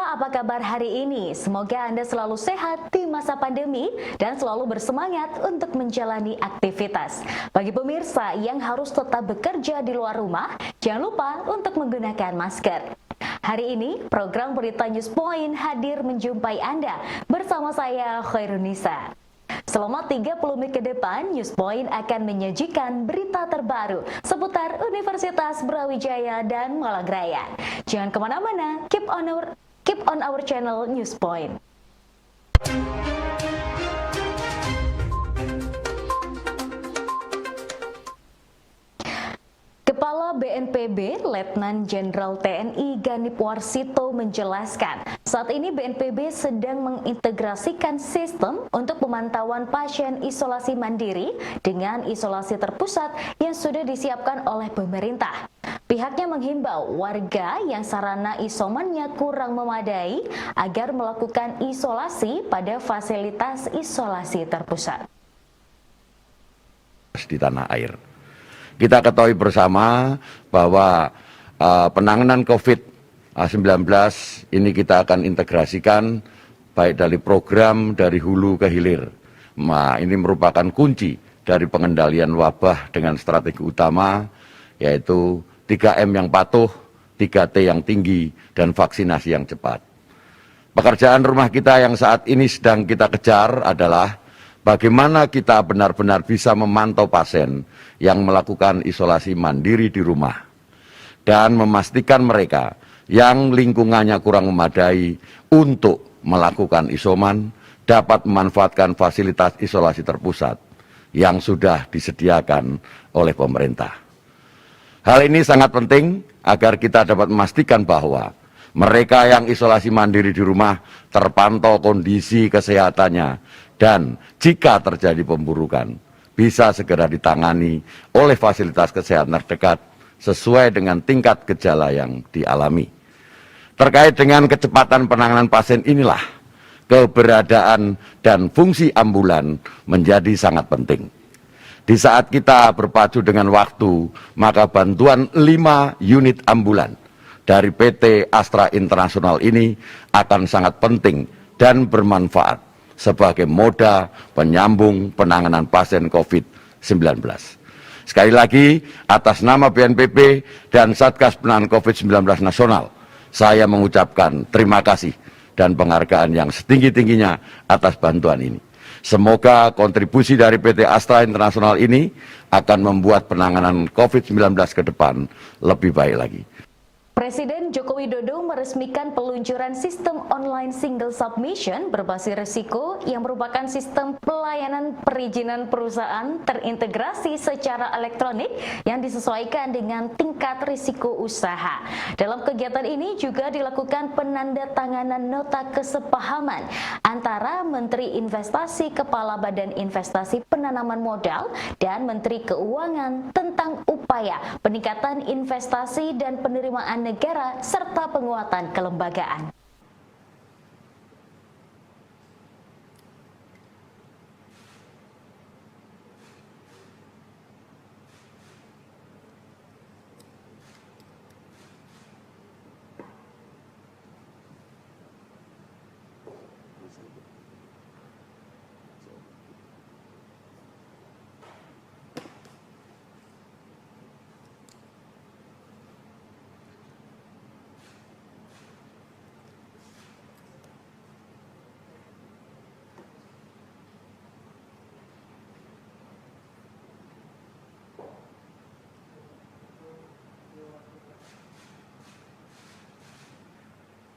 apa kabar hari ini? Semoga Anda selalu sehat di masa pandemi dan selalu bersemangat untuk menjalani aktivitas. Bagi pemirsa yang harus tetap bekerja di luar rumah, jangan lupa untuk menggunakan masker. Hari ini, program Berita News Point hadir menjumpai Anda bersama saya, Khairunisa. Selama 30 menit ke depan, News Point akan menyajikan berita terbaru seputar Universitas Brawijaya dan Malang Raya. Jangan kemana-mana, keep on our channel News Point. Kepala BNPB, Letnan Jenderal TNI Ganip Warsito menjelaskan, saat ini BNPB sedang mengintegrasikan sistem untuk pemantauan pasien isolasi mandiri dengan isolasi terpusat yang sudah disiapkan oleh pemerintah. Pihaknya menghimbau warga yang sarana isomannya kurang memadai agar melakukan isolasi pada fasilitas isolasi terpusat. Di tanah air. Kita ketahui bersama bahwa penanganan COVID-19 ini kita akan integrasikan baik dari program dari hulu ke hilir. Ini merupakan kunci dari pengendalian wabah dengan strategi utama yaitu 3M yang patuh, 3T yang tinggi, dan vaksinasi yang cepat. Pekerjaan rumah kita yang saat ini sedang kita kejar adalah bagaimana kita benar-benar bisa memantau pasien yang melakukan isolasi mandiri di rumah dan memastikan mereka yang lingkungannya kurang memadai untuk melakukan isoman dapat memanfaatkan fasilitas isolasi terpusat yang sudah disediakan oleh pemerintah. Hal ini sangat penting agar kita dapat memastikan bahwa mereka yang isolasi mandiri di rumah terpantau kondisi kesehatannya dan jika terjadi pemburukan bisa segera ditangani oleh fasilitas kesehatan terdekat sesuai dengan tingkat gejala yang dialami. Terkait dengan kecepatan penanganan pasien inilah keberadaan dan fungsi ambulan menjadi sangat penting. Di saat kita berpacu dengan waktu, maka bantuan 5 unit ambulan dari PT Astra International ini akan sangat penting dan bermanfaat sebagai moda penyambung penanganan pasien COVID-19. Sekali lagi, atas nama BNPB dan Satgas Penanganan COVID-19 Nasional, saya mengucapkan terima kasih dan penghargaan yang setinggi-tingginya atas bantuan ini. Semoga kontribusi dari PT Astra International ini akan membuat penanganan COVID-19 ke depan lebih baik lagi. Presiden Joko Widodo meresmikan peluncuran sistem online single submission berbasis risiko yang merupakan sistem pelayanan perizinan perusahaan terintegrasi secara elektronik yang disesuaikan dengan tingkat risiko usaha. Dalam kegiatan ini juga dilakukan penandatanganan nota kesepahaman antara Menteri Investasi Kepala Badan Investasi Penanaman Modal dan Menteri Keuangan tentang upaya peningkatan investasi dan penerimaan negara serta penguatan kelembagaan.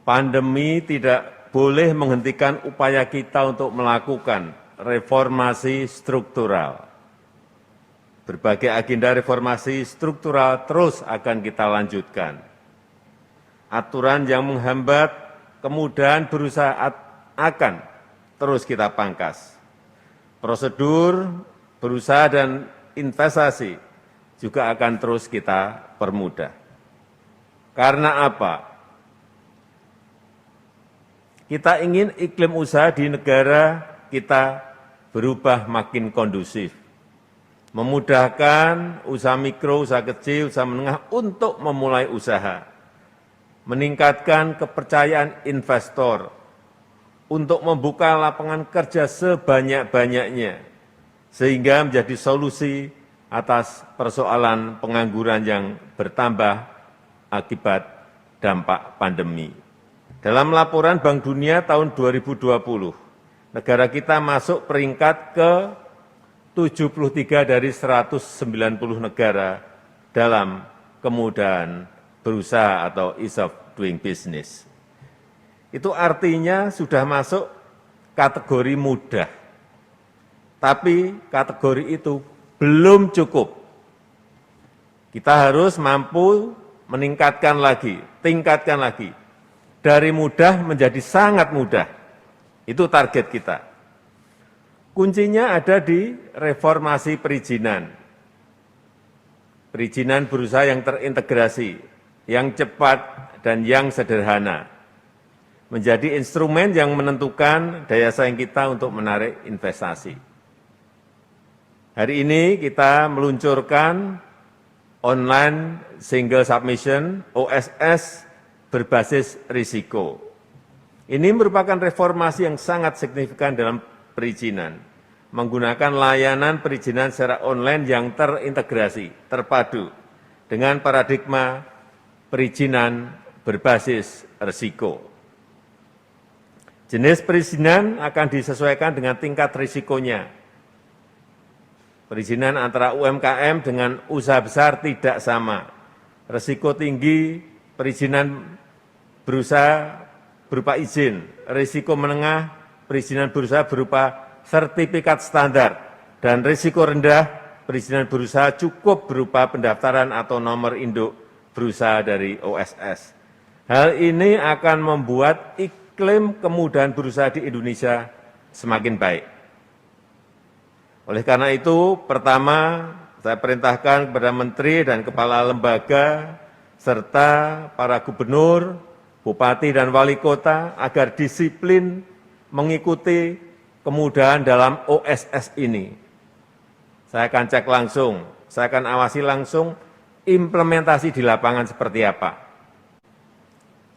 Pandemi tidak boleh menghentikan upaya kita untuk melakukan reformasi struktural. Berbagai agenda reformasi struktural terus akan kita lanjutkan. Aturan yang menghambat kemudahan berusaha akan terus kita pangkas. Prosedur berusaha dan investasi juga akan terus kita permudah. Karena apa? Kita ingin iklim usaha di negara kita berubah makin kondusif, memudahkan usaha mikro, usaha kecil, usaha menengah untuk memulai usaha, meningkatkan kepercayaan investor untuk membuka lapangan kerja sebanyak-banyaknya, sehingga menjadi solusi atas persoalan pengangguran yang bertambah akibat dampak pandemi. Dalam laporan Bank Dunia tahun 2020, negara kita masuk peringkat ke 73 dari 190 negara dalam kemudahan berusaha atau ease of doing business. Itu artinya sudah masuk kategori mudah. Tapi kategori itu belum cukup. Kita harus mampu meningkatkan lagi, tingkatkan lagi. Dari mudah menjadi sangat mudah. Itu target kita. Kuncinya ada di reformasi perizinan. Perizinan berusaha yang terintegrasi, yang cepat dan yang sederhana. Menjadi instrumen yang menentukan daya saing kita untuk menarik investasi. Hari ini kita meluncurkan online single submission OSS berbasis risiko. Ini merupakan reformasi yang sangat signifikan dalam perizinan, menggunakan layanan perizinan secara online yang terintegrasi, terpadu dengan paradigma perizinan berbasis risiko. Jenis perizinan akan disesuaikan dengan tingkat risikonya. Perizinan antara UMKM dengan usaha besar tidak sama. Risiko tinggi, perizinan berusaha berupa izin. Risiko menengah, perizinan berusaha berupa sertifikat standar. Dan risiko rendah, perizinan berusaha cukup berupa pendaftaran atau nomor induk berusaha dari OSS. Hal ini akan membuat iklim kemudahan berusaha di Indonesia semakin baik. Oleh karena itu, pertama, saya perintahkan kepada menteri dan kepala lembaga, serta para gubernur, bupati, dan wali kota agar disiplin mengikuti kemudahan dalam OSS ini. Saya akan cek langsung, saya akan awasi langsung implementasi di lapangan seperti apa.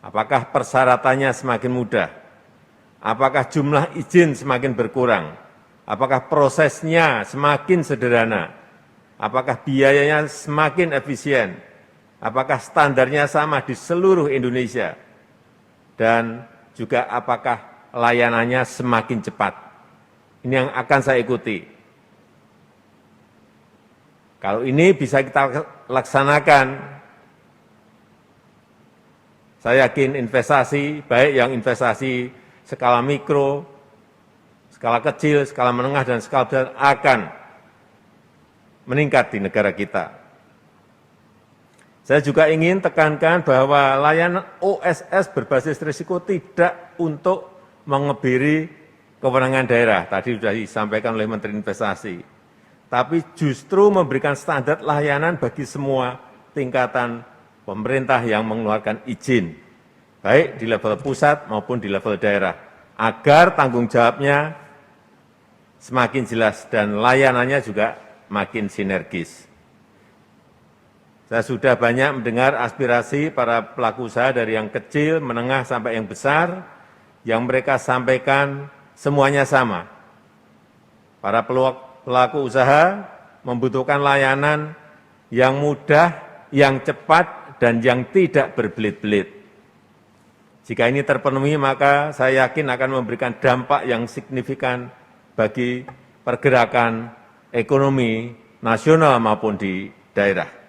Apakah persyaratannya semakin mudah? Apakah jumlah izin semakin berkurang? Apakah prosesnya semakin sederhana? Apakah biayanya semakin efisien? Apakah standarnya sama di seluruh Indonesia? Dan juga apakah layanannya semakin cepat? Ini yang akan saya ikuti. Kalau ini bisa kita laksanakan, saya yakin investasi, baik yang investasi skala mikro, skala kecil, skala menengah, dan skala besar akan meningkat di negara kita. Saya juga ingin tekankan bahwa layanan OSS berbasis risiko tidak untuk mengebiri kewenangan daerah, tadi sudah disampaikan oleh Menteri Investasi, tapi justru memberikan standar layanan bagi semua tingkatan pemerintah yang mengeluarkan izin, baik di level pusat maupun di level daerah, agar tanggung jawabnya semakin jelas dan layanannya juga makin sinergis. Saya sudah banyak mendengar aspirasi para pelaku usaha dari yang kecil, menengah, sampai yang besar, yang mereka sampaikan semuanya sama. Para pelaku usaha membutuhkan layanan yang mudah, yang cepat, dan yang tidak berbelit-belit. Jika ini terpenuhi, maka saya yakin akan memberikan dampak yang signifikan bagi pergerakan ekonomi nasional maupun di daerah.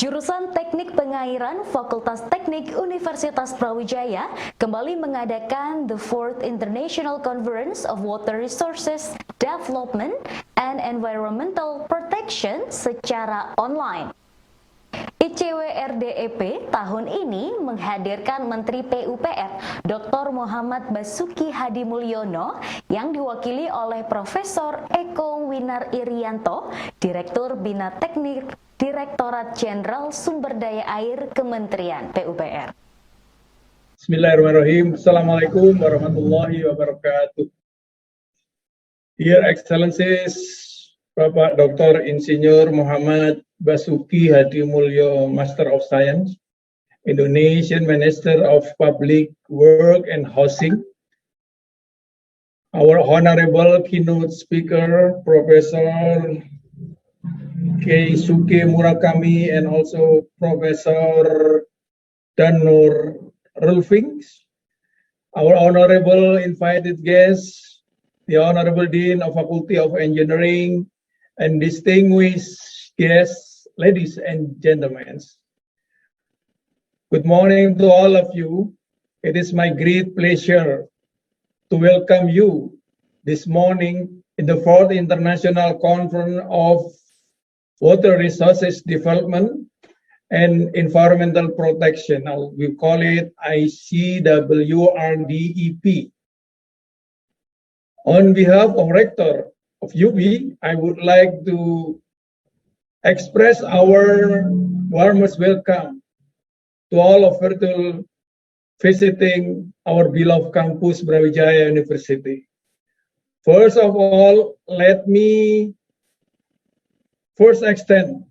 Jurusan Teknik Pengairan Fakultas Teknik Universitas Brawijaya kembali mengadakan the 4th International Conference of Water Resources Development and Environmental Protection secara online. ICWRDEP tahun ini menghadirkan Menteri PUPR Dr. Muhammad Basuki Hadi Mulyono yang diwakili oleh Profesor Eko Winar Irianto, Direktur Bina Teknik Direktorat Jenderal Sumber Daya Air Kementerian PUPR. Bismillahirrahmanirrahim. Assalamualaikum warahmatullahi wabarakatuh. Your Excellencies, Bapak Dr. Insinyur Muhammad Basuki Hadi Mulyo, Master of Science, Indonesian Minister of Public Work and Housing, our Honorable Keynote Speaker, Professor Keisuke Murakami, and also Professor Danur Rulfings, our Honorable invited guests, the Honorable Dean of Faculty of Engineering, and distinguished guests, ladies and gentlemen. Good morning to all of you. It is my great pleasure to welcome you this morning in the 4th International Conference of Water Resources Development and Environmental Protection. We call it ICWRDEP. On behalf of Rector of UB, I would like to express our warmest welcome to all of virtual visiting our beloved campus Brawijaya University. First of all, let me first extend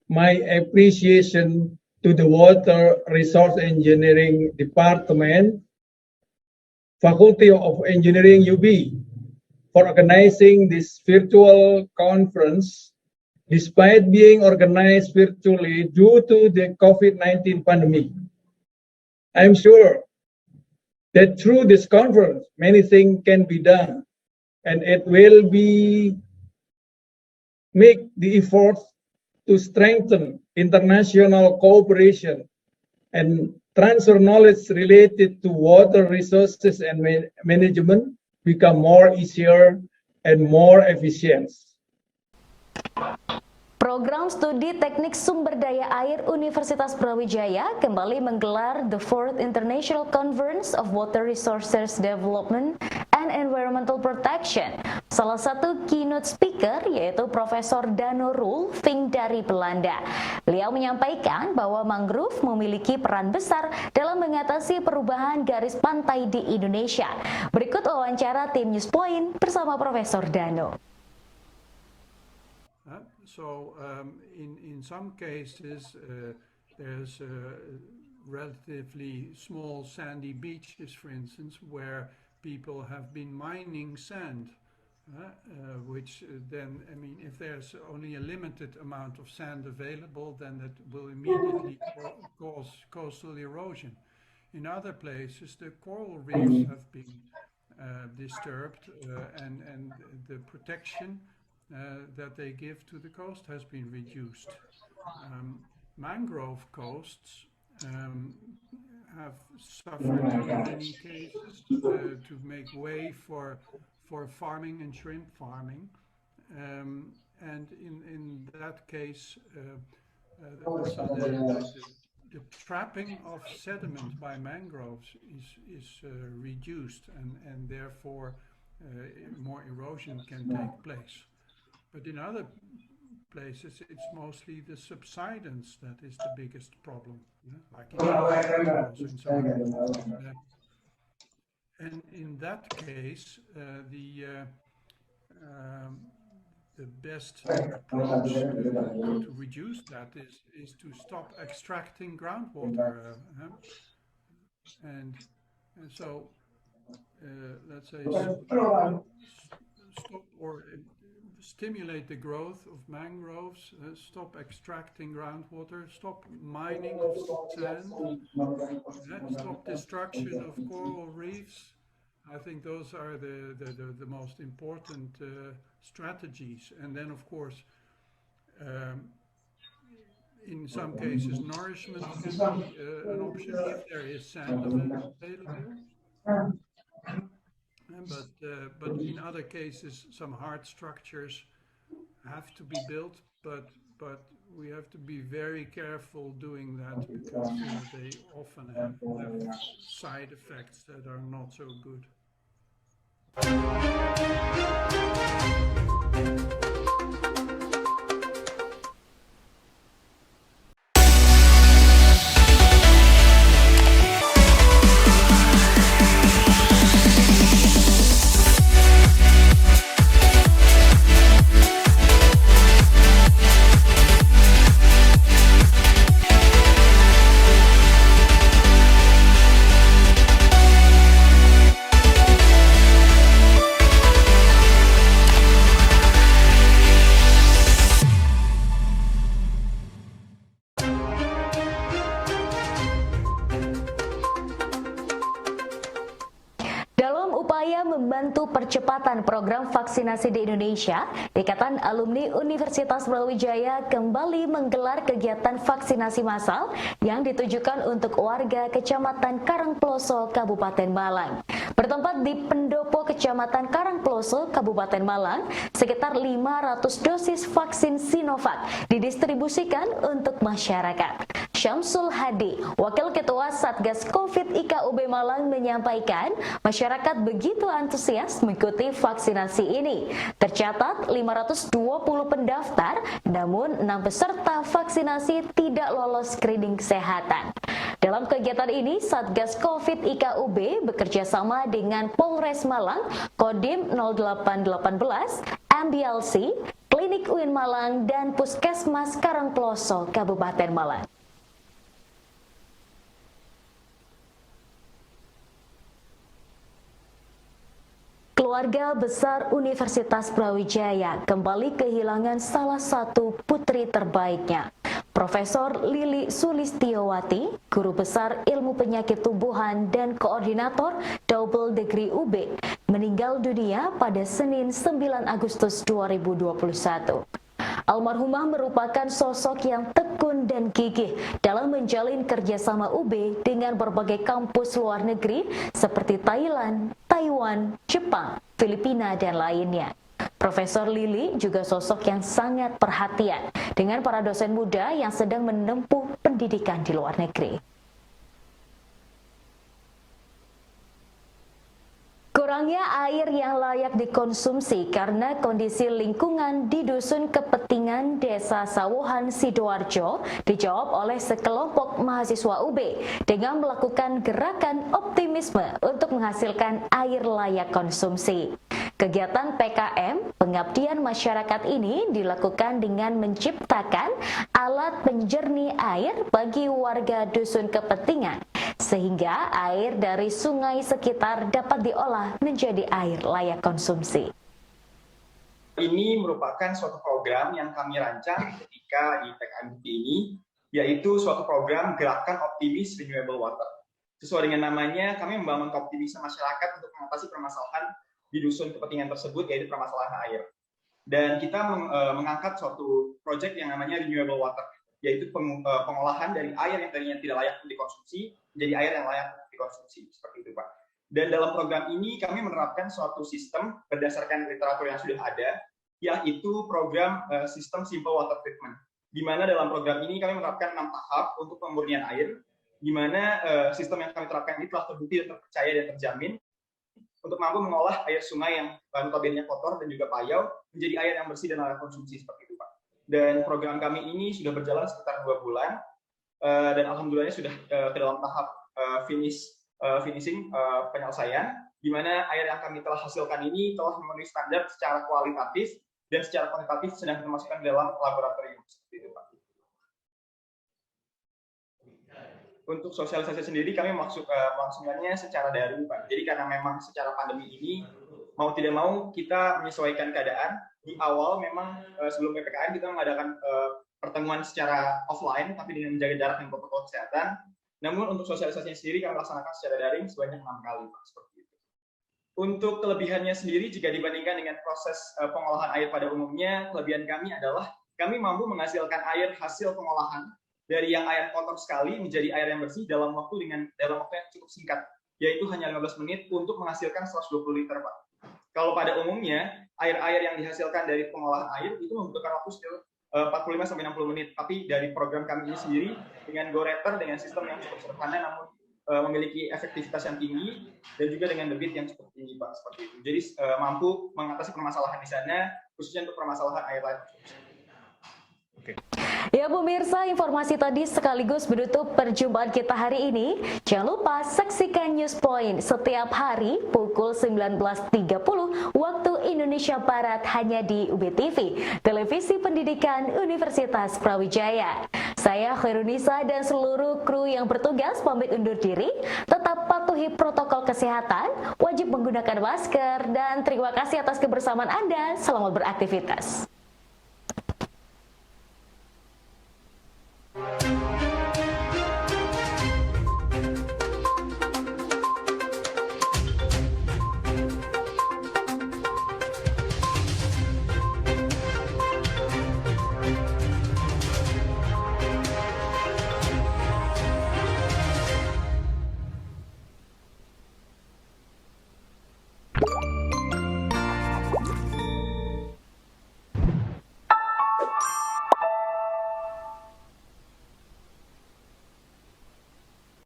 my appreciation to the Water Resource Engineering Department, Faculty of Engineering UB, for organizing this virtual conference despite being organized virtually due to the COVID-19 pandemic. I'm sure that through this conference, many things can be done, and it will make the efforts to strengthen international cooperation and transfer knowledge related to water resources and management become more easier and more efficient. Program Studi Teknik Sumber Daya Air Universitas Brawijaya kembali menggelar the 4th International Conference of Water Resources Development and Environmental Protection. Salah satu keynote speaker yaitu Profesor Danur Rulfing dari Belanda. Beliau menyampaikan bahwa mangrove memiliki peran besar dalam mengatasi perubahan garis pantai di Indonesia. Berikut wawancara tim Newspoint bersama Profesor Danur. So in some cases there's relatively small sandy beaches, for instance, where people have been mining sand, which then, I mean, if there's only a limited amount of sand available, then that will immediately cause coastal erosion. In other places, the coral reefs have been disturbed, and the protection that they give to the coast has been reduced. Mangrove coasts have suffered in many cases to make way for farming and shrimp farming, and in that case, the trapping of sediment by mangroves is reduced, and therefore more erosion can take place. But in other places, it's mostly the subsidence that is the biggest problem, like in some. And in that case, the best approach to reduce that is to stop extracting groundwater, and so let's say stop or stimulate the growth of mangroves, stop extracting groundwater, stop mining of sand, stop destruction of coral reefs. I think those are the most important strategies. And then, of course, in some cases, nourishment can be an option if there is sand available. But in other cases, some hard structures have to be built, but we have to be very careful doing that because they often have side effects that are not so good. Dalam upaya membantu percepatan program vaksinasi di Indonesia, Ikatan Alumni Universitas Brawijaya kembali menggelar kegiatan vaksinasi massal yang ditujukan untuk warga Kecamatan Karangploso, Kabupaten Malang. Bertempat di Pendopo Kecamatan Karangploso, Kabupaten Malang, sekitar 500 dosis vaksin Sinovac didistribusikan untuk masyarakat. Syamsul Hadi, Wakil Ketua Satgas Covid IKUB Malang menyampaikan, masyarakat begitu antusias mengikuti vaksinasi ini. Tercatat 520 pendaftar, namun 6 peserta vaksinasi tidak lolos screening kesehatan. Dalam kegiatan ini, Satgas Covid IKUB bekerjasama dengan Polres Malang, Kodim 0818, MBLC, Klinik UIN Malang, dan Puskesmas Karangploso, Kabupaten Malang. Keluarga besar Universitas Brawijaya kembali kehilangan salah satu putri terbaiknya. Profesor Lili Sulistiowati, Guru Besar Ilmu Penyakit Tumbuhan dan Koordinator Double Degree UB, meninggal dunia pada Senin 9 Agustus 2021. Almarhumah merupakan sosok yang tekun dan gigih dalam menjalin kerjasama UB dengan berbagai kampus luar negeri seperti Thailand, Taiwan, Jepang, Filipina, dan lainnya. Profesor Lili juga sosok yang sangat perhatian dengan para dosen muda yang sedang menempuh pendidikan di luar negeri. Kurangnya air yang layak dikonsumsi karena kondisi lingkungan di Dusun Kepetingan, Desa Sawuhan, Sidoarjo dijawab oleh sekelompok mahasiswa UB dengan melakukan gerakan optimisme untuk menghasilkan air layak konsumsi. Kegiatan PKM, pengabdian masyarakat ini dilakukan dengan menciptakan alat penjernih air bagi warga Dusun Kepetingan, sehingga air dari sungai sekitar dapat diolah menjadi air layak konsumsi. Ini merupakan suatu program yang kami rancang ketika di PKM ini, yaitu suatu program Gerakan Optimis Renewable Water. Sesuai dengan namanya, kami membangun optimisme masyarakat untuk mengatasi permasalahan di Dusun Kepetingan tersebut, yaitu permasalahan air. Dan kita mengangkat suatu proyek yang namanya Renewable Water, yaitu pengolahan dari air yang tadinya tidak layak untuk dikonsumsi menjadi air yang layak untuk dikonsumsi, seperti itu Pak. Dan dalam program ini kami menerapkan suatu sistem berdasarkan literatur yang sudah ada, yaitu program sistem Simple Water Treatment. Di mana dalam program ini kami menerapkan 6 tahap untuk pemurnian air, di mana sistem yang kami terapkan ini telah terbukti dan terpercaya dan terjamin untuk mampu mengolah air sungai yang notabene kotor dan juga payau menjadi air yang bersih dan layak konsumsi, seperti itu Pak. Dan program kami ini sudah berjalan sekitar 2 bulan dan alhamdulillahnya sudah ke dalam tahap finishing penyelesaian, di mana air yang kami telah hasilkan ini telah memenuhi standar secara kualitatif dan secara kuantitatif sedang dimasukkan dalam laboratorium, seperti itu Pak. Untuk sosialisasi sendiri kami melangsungkannya secara daring Pak. Jadi karena memang secara pandemi ini mau tidak mau kita menyesuaikan keadaan. Di awal memang sebelum PPKM kita mengadakan pertemuan secara offline tapi dengan menjaga jarak dan protokol kesehatan. Namun untuk sosialisasinya sendiri kami laksanakan secara daring sebanyak 6 kali Pak, seperti itu. Untuk kelebihannya sendiri jika dibandingkan dengan proses pengolahan air pada umumnya, kelebihan kami adalah kami mampu menghasilkan air hasil pengolahan dari yang air kotor sekali menjadi air yang bersih dalam waktu yang cukup singkat, yaitu hanya 15 menit untuk menghasilkan 120 liter, Pak. Kalau pada umumnya, air-air yang dihasilkan dari pengolahan air itu membutuhkan waktu sekitar 45-60 menit. Tapi dari program kami ini sendiri, dengan GoRater, dengan sistem yang cukup sederhana namun memiliki efektivitas yang tinggi, dan juga dengan debit yang cukup tinggi, Pak. Seperti itu. Jadi mampu mengatasi permasalahan di sana, khususnya untuk permasalahan air laut. Ya pemirsa, informasi tadi sekaligus menutup perjumpaan kita hari ini. Jangan lupa saksikan News Point setiap hari pukul 19.30 waktu Indonesia Barat hanya di UBTV, Televisi Pendidikan Universitas Brawijaya. Saya Khairunisa dan seluruh kru yang bertugas pamit undur diri. Tetap patuhi protokol kesehatan, wajib menggunakan masker, dan terima kasih atas kebersamaan Anda. Selamat beraktivitas.